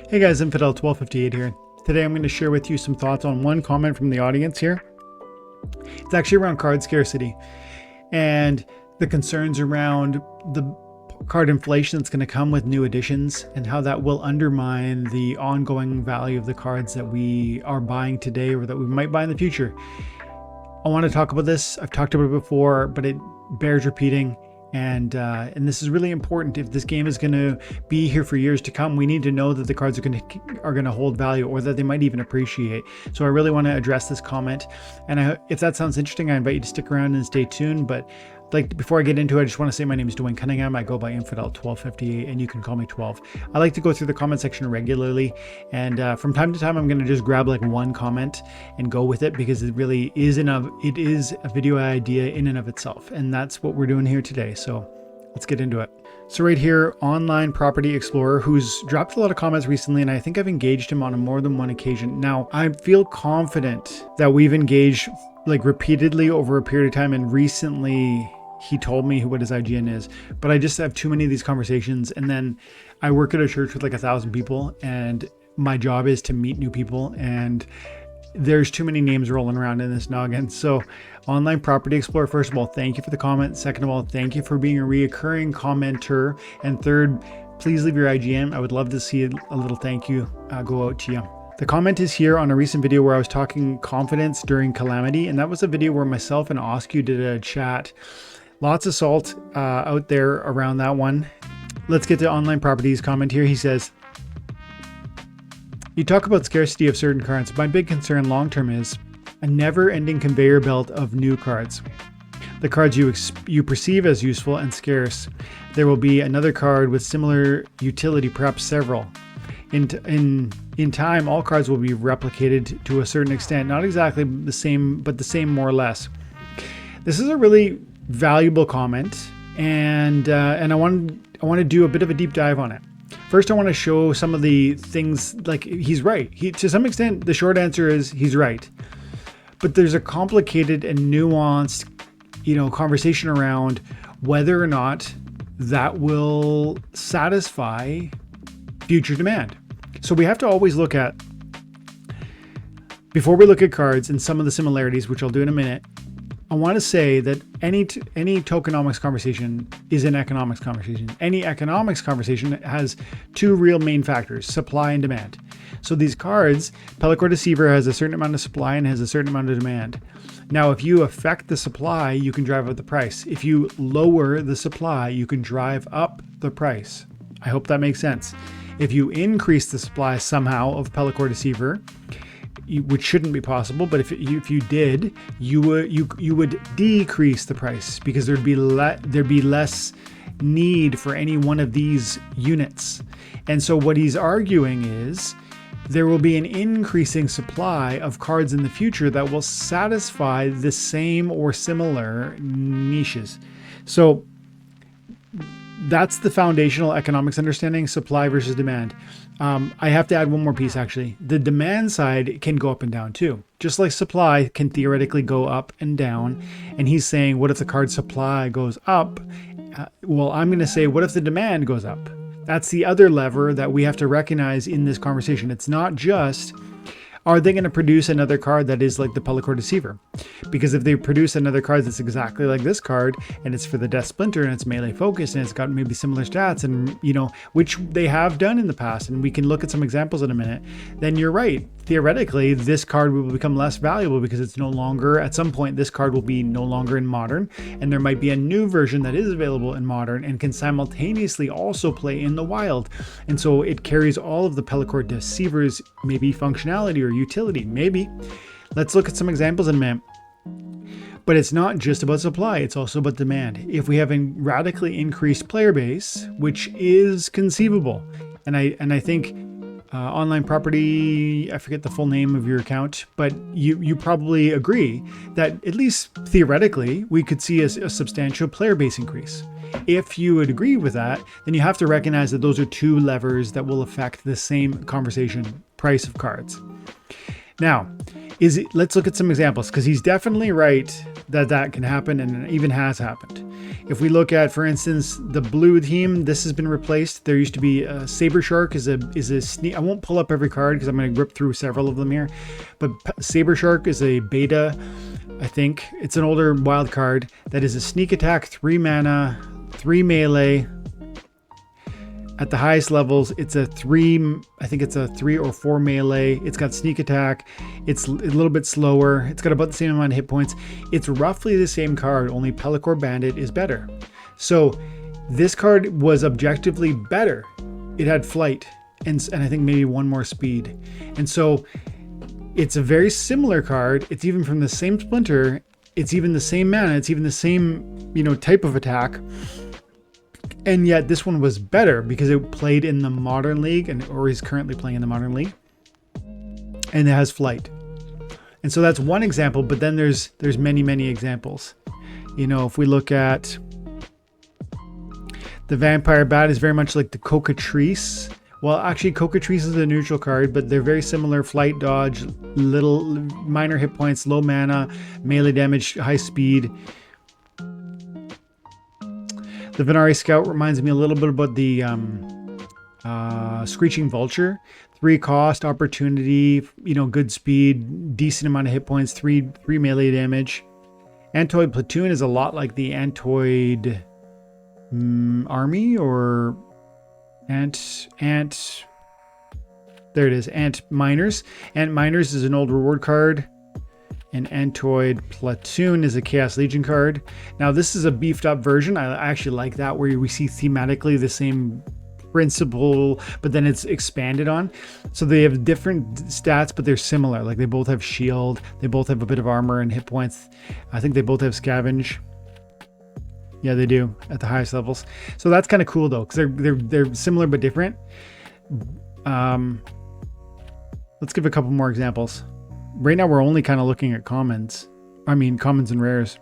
Hey guys, Infidel1258 here. Today I'm going to share with you some thoughts on one comment from the audience here. It's actually around card scarcity and the concerns around the card inflation that's going to come with new additions and how that will undermine the ongoing value of the cards that we are buying today or that we might buy in the future. I want to talk about this. I've talked about it before, but it bears repeating. And this is really important. If this game is going to be here for years to come, we need to know that the cards are going to hold value, or that they might even appreciate. So I really want to address this comment. And if that sounds interesting, I invite you to stick around and stay tuned. But before I get into it, I just want to say my name is Dwayne Cunningham. I go by Infidel1258, and you can call me 12. I like to go through the comment section regularly, and from time to time, I'm going to just grab one comment and go with it, because it really is it is a video idea in and of itself, and that's what we're doing here today. So let's get into it. So right here, Online Property Explorer, who's dropped a lot of comments recently, and I think I've engaged him on more than one occasion. Now, I feel confident that we've engaged repeatedly over a period of time, and recently he told me what his IGN is, but I just have too many of these conversations. And then I work at a church with 1,000 people, and my job is to meet new people, and there's too many names rolling around in this noggin. So Online Property Explorer, first of all, thank you for the comment. Second of all, thank you for being a reoccurring commenter. And third, please leave your IGN. I would love to see a little thank you go out to you. The comment is here on a recent video where I was talking confidence during calamity, and that was a video where myself and Oscu did a chat. Lots of salt out there around that one. Let's get to Online Properties comment here. He says, you talk about scarcity of certain cards. My big concern long-term is a never-ending conveyor belt of new cards. The cards you perceive as useful and scarce. There will be another card with similar utility, perhaps several. In time, all cards will be replicated to a certain extent. Not exactly the same, but the same more or less. This is a really valuable comment, and I want to do a bit of a deep dive on it. First, I want to show some of the things. He's right. To some extent, the short answer is he's right. But there's a complicated and nuanced, conversation around whether or not that will satisfy future demand. So we have to always look at, before we look at cards and some of the similarities, which I'll do in a minute, I want to say that any tokenomics conversation is an economics conversation. Any economics conversation has two real main factors, supply and demand. So these cards, Pellicore Deceiver has a certain amount of supply and has a certain amount of demand. Now, if you affect the supply, you can drive up the price. If you lower the supply, you can drive up the price. I hope that makes sense. If you increase the supply somehow of Pellicore Deceiver, which shouldn't be possible, but if you did, you would decrease the price, because there'd be less need for any one of these units. And so what he's arguing is there will be an increasing supply of cards in the future that will satisfy the same or similar niches. So that's the foundational economics understanding, supply versus demand. I have to add one more piece, actually. The demand side can go up and down too. Just like supply can theoretically go up and down. And he's saying, what if the card supply goes up? Well, I'm going to say, what if the demand goes up? That's the other lever that we have to recognize in this conversation. It's not just, are they going to produce another card that is like the Pellicore Deceiver? Because if they produce another card that's exactly like this card, and it's for the Death Splinter, and it's melee focused, and it's got maybe similar stats, and which they have done in the past, and we can look at some examples in a minute, then you're right. Theoretically, this card will become less valuable, because it's no longer, at some point, this card will be no longer in Modern, and there might be a new version that is available in Modern and can simultaneously also play in the Wild. And so it carries all of the Pellicore Deceiver's maybe functionality or utility, maybe. Let's look at some examples in a minute. But it's not just about supply, it's also about demand. If we have a radically increased player base, which is conceivable, and I think Online Property, I forget the full name of your account, but you probably agree that at least theoretically, we could see a substantial player base increase. If you would agree with that, then you have to recognize that those are two levers that will affect the same conversation, price of cards. Now, Let's look at some examples, because he's definitely right that can happen, and it even has happened. If we look at, for instance, the blue team, this has been replaced. There used to be Saber Shark is a sneak. I won't pull up every card because I'm going to rip through several of them here. But Saber Shark is a beta, I think. It's an older wild card that is a sneak attack, 3 mana, 3 melee. At the highest levels, it's a 3, I think it's a 3 or 4 melee. It's got sneak attack. It's a little bit slower. It's got about the same amount of hit points. It's roughly the same card, only Pelacor Bandit is better. So this card was objectively better. It had flight and I think maybe 1 more speed. And so it's a very similar card. It's even from the same splinter. It's even the same mana. It's even the same, type of attack. And yet this one was better because it played in the Modern League, or is currently playing in the Modern League, and it has flight. And so that's one example, but then there's many examples. If we look at the Vampire Bat, is very much like the Cockatrice. Well, actually Cockatrice is a neutral card, but they're very similar. Flight, dodge, little minor hit points, low mana, melee damage, high speed. The Venari Scout reminds me a little bit about the Screeching Vulture. 3 cost, opportunity, good speed, decent amount of hit points, 3 melee damage. Antoid Platoon is a lot like the Antoid Army, or Ant. There it is, Ant Miners. Ant Miners is an old reward card. And Antoid Platoon is a Chaos Legion card. Now this is a beefed up version. I actually like that, where we see thematically the same principle, but then it's expanded on. So they have different stats, but they're similar. Like they both have shield. They both have a bit of armor and hit points. I think they both have scavenge. Yeah, they do at the highest levels. So that's kind of cool though, because they're similar but different. Let's give a couple more examples. Right now we're only kind of looking at commons. Commons and rares.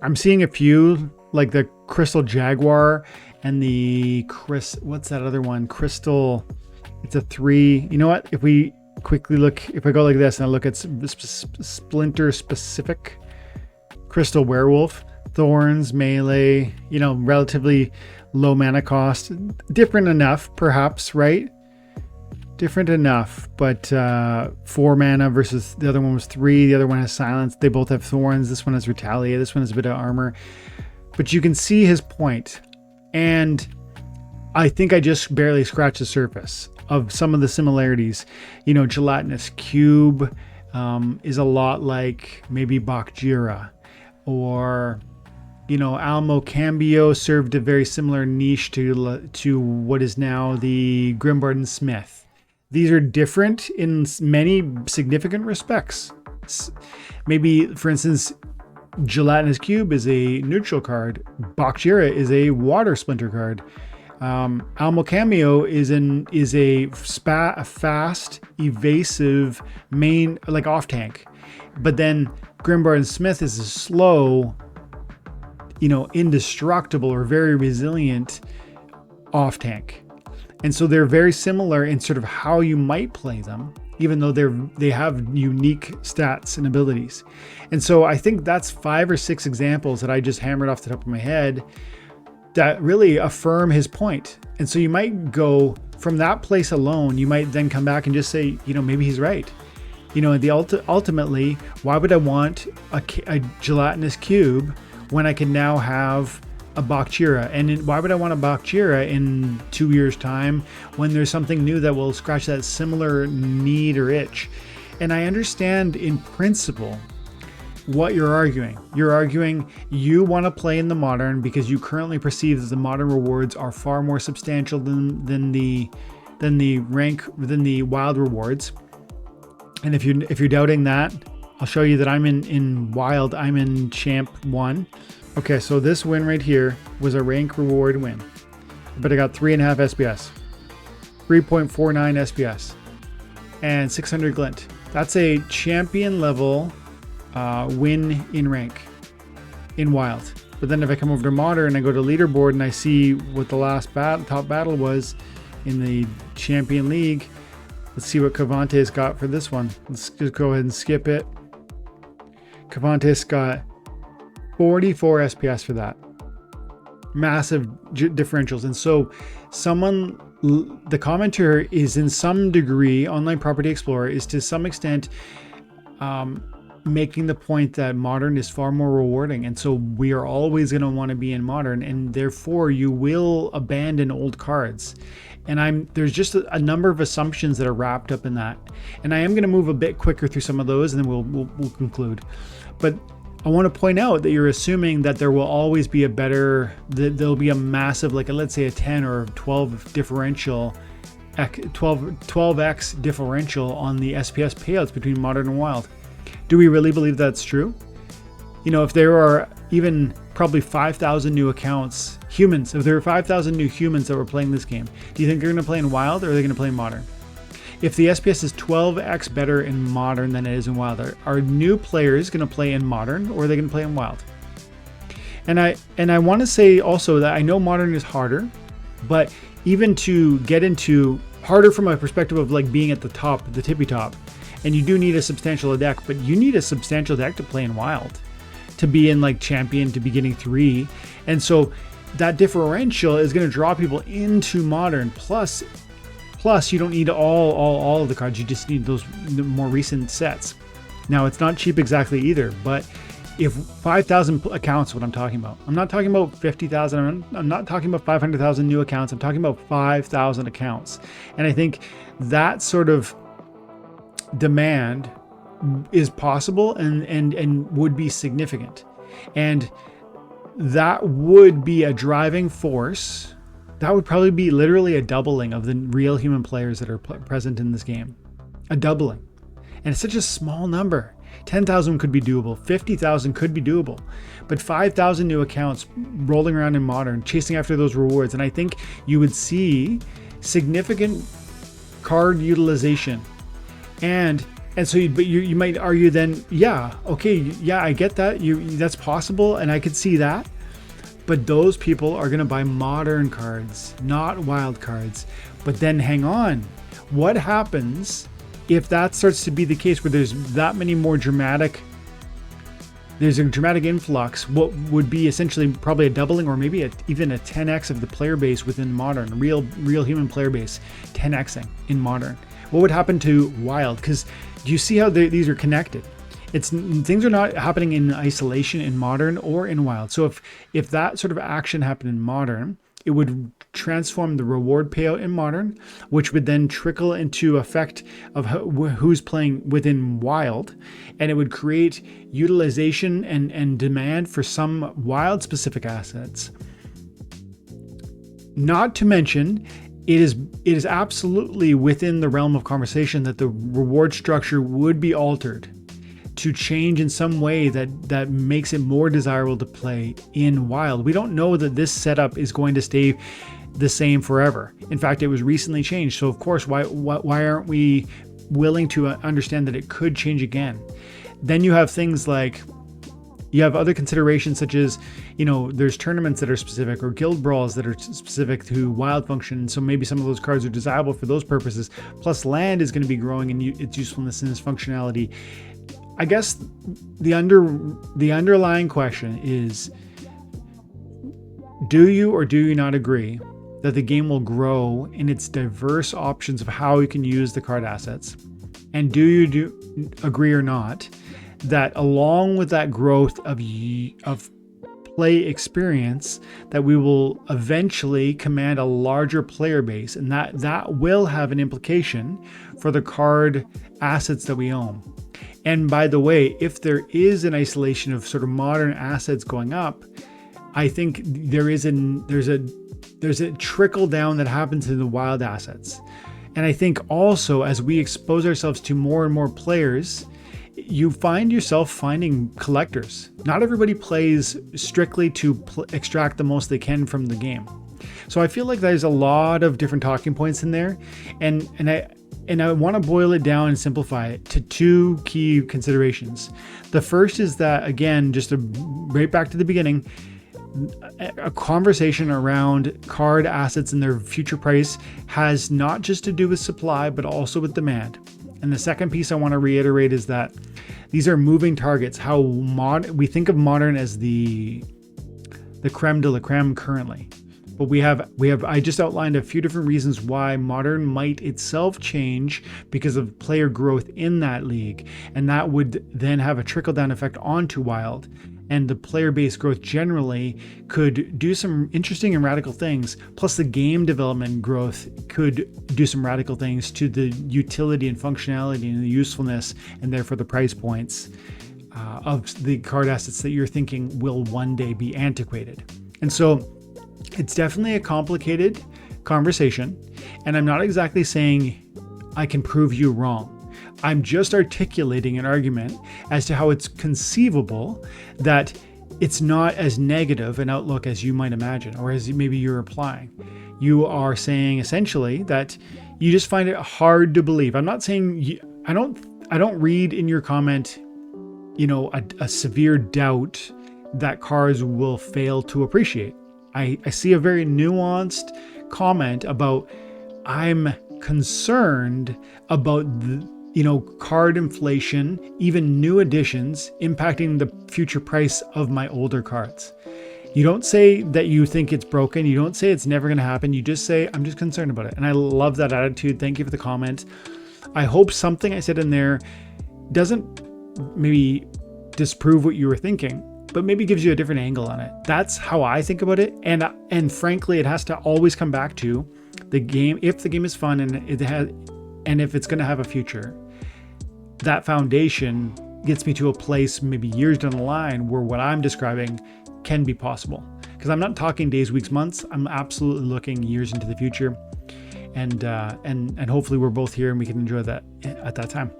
I'm seeing a few, like the Crystal Jaguar and the what's that other one? Crystal, it's a 3. You know what? If we quickly look, if I go like this and I look at Splinter specific, Crystal Werewolf, Thorns, melee, relatively low mana cost. Different enough, perhaps, right? Different enough, but 4 mana versus the other one was 3. The other one has silence. They both have thorns. This one has retaliate. This one has a bit of armor. But you can see his point. And I think I just barely scratched the surface of some of the similarities. Gelatinous Cube is a lot like maybe Bakjira, or Almo Cambio served a very similar niche to what is now the Grimbarden Smith. These are different in many significant respects. Maybe, for instance, Gelatinous Cube is a neutral card. Bakjira is a water splinter card. Almo Cameo is a fast, evasive main, like off tank. But then Grimbarden Smith is a slow, indestructible or very resilient off tank. And so they're very similar in sort of how you might play them, even though they have unique stats and abilities. And so I think that's 5 or 6 examples that I just hammered off the top of my head that really affirm his point. And so you might go from that place alone, you might then come back and just say, maybe he's right. Ultimately, why would I want a Gelatinous Cube when I can now have a Bakjira? And why would I want a Bakjira in 2 years' time when there's something new that will scratch that similar need or itch? And I understand in principle what you're arguing. You're arguing you want to play in the modern because you currently perceive that the modern rewards are far more substantial than the wild rewards. And if you're doubting that, I'll show you that I'm in wild. I'm in champ 1. Okay, so this win right here was a rank reward win, but I got 3.5 SPS, 3.49 SPS, and 600 glint. That's a champion level win in rank in wild. But then if I come over to modern, I go to leaderboard and I see what the last top battle was in the champion league, Let's see what Cavante's got for this one. Let's just go ahead and skip it. Cavante's got 44 SPS for that. Massive differentials. And so the commenter is in some degree, Online Property Explorer is to some extent making the point that modern is far more rewarding. And so we are always going to want to be in modern, and therefore you will abandon old cards. And there's just a number of assumptions that are wrapped up in that. And I am going to move a bit quicker through some of those, and then we'll conclude. But I want to point out that you're assuming that there will always be there'll be a massive, like let's say a 10 or 12 differential, 12x differential on the SPS payouts between modern and wild. Do we really believe that's true? You know, if there are even probably 5,000 new accounts, humans, if there are 5,000 new humans that were playing this game, do you think they're going to play in wild or are they going to play in modern? If the SPS is 12x better in modern than it is in wild, are new players going to play in modern or are they going to play in wild? And I want to say also that I know modern is harder, but even to get into harder from a perspective of like being at the top, the tippy top, and you do need a substantial deck, but you need a substantial deck to play in wild, to be in like champion, to be getting 3. And so that differential is going to draw people into modern. Plus you don't need all of the cards. You just need those more recent sets. Now it's not cheap exactly either, but if 5,000 accounts, what I'm talking about, I'm not talking about 50,000. I'm not talking about 500,000 new accounts. I'm talking about 5,000 accounts. And I think that sort of demand is possible and would be significant. And that would be a driving force. That would probably be literally a doubling of the real human players that are present in this game. A doubling. And it's such a small number. 10,000 could be doable. 50,000 could be doable. But 5,000 new accounts rolling around in modern, chasing after those rewards. And I think you would see significant card utilization. And so you might argue then, yeah, okay, yeah, I get that. That's possible, and I could see that. But those people are going to buy modern cards, not wild cards. But then hang on. What happens if that starts to be the case where there's that many more there's a dramatic influx, what would be essentially probably a doubling or maybe even a 10x of the player base within modern, real human player base, 10xing in modern? What would happen to wild? Because do you see how these are connected? Things are not happening in isolation in modern or in wild. So if that sort of action happened in modern, it would transform the reward payout in modern, which would then trickle into effect of who's playing within wild, and it would create utilization and demand for some wild specific assets. Not to mention, it is absolutely within the realm of conversation that the reward structure would be altered to change in some way that makes it more desirable to play in wild. We don't know that this setup is going to stay the same forever. In fact, it was recently changed. So of course, why aren't we willing to understand that it could change again? Then you have things like, you have other considerations such as, there's tournaments that are specific or guild brawls that are specific to wild function. So maybe some of those cards are desirable for those purposes. Plus land is going to be growing in its usefulness and its functionality. I guess the underlying question is, do you or do you not agree that the game will grow in its diverse options of how you can use the card assets? And do you agree or not that along with that growth of play experience, that we will eventually command a larger player base, and that will have an implication for the card assets that we own? And by the way, if there is an isolation of sort of modern assets going up, I think there's a trickle down that happens in the wild assets. And I think also as we expose ourselves to more and more players, you find yourself finding collectors. Not everybody plays strictly to extract the most they can from the game. So I feel like there's a lot of different talking points in there, and I want to boil it down and simplify it to two key considerations. The first is that, again, right back to the beginning, a conversation around card assets and their future price has not just to do with supply, but also with demand. And the second piece I want to reiterate is that these are moving targets. How we think of modern as the creme de la creme currently. But I just outlined a few different reasons why modern might itself change because of player growth in that league. And that would then have a trickle down effect onto wild. And the player base growth generally could do some interesting and radical things. Plus the game development growth could do some radical things to the utility and functionality and the usefulness and therefore the price points of the card assets that you're thinking will one day be antiquated. And so it's definitely a complicated conversation. And I'm not exactly saying I can prove you wrong. I'm just articulating an argument as to how it's conceivable that it's not as negative an outlook as you might imagine, or as maybe you're implying. You are saying essentially that you just find it hard to believe. I'm not saying I don't read in your comment, a severe doubt that cars will fail to appreciate. I see a very nuanced comment about I'm concerned about the card inflation, even new additions impacting the future price of my older cards. You don't say that you think it's broken. You don't say it's never going to happen. You just say, I'm just concerned about it. And I love that attitude. Thank you for the comment. I hope something I said in there doesn't maybe disprove what you were thinking, but maybe gives you a different angle on it. That's how I think about it. And frankly, it has to always come back to the game. If the game is fun and if it's going to have a future, that foundation gets me to a place maybe years down the line where what I'm describing can be possible. Because I'm not talking days, weeks, months. I'm absolutely looking years into the future. And hopefully we're both here and we can enjoy that at that time.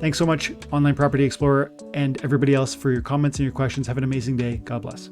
Thanks so much, Online Property Explorer, and everybody else for your comments and your questions. Have an amazing day. God bless.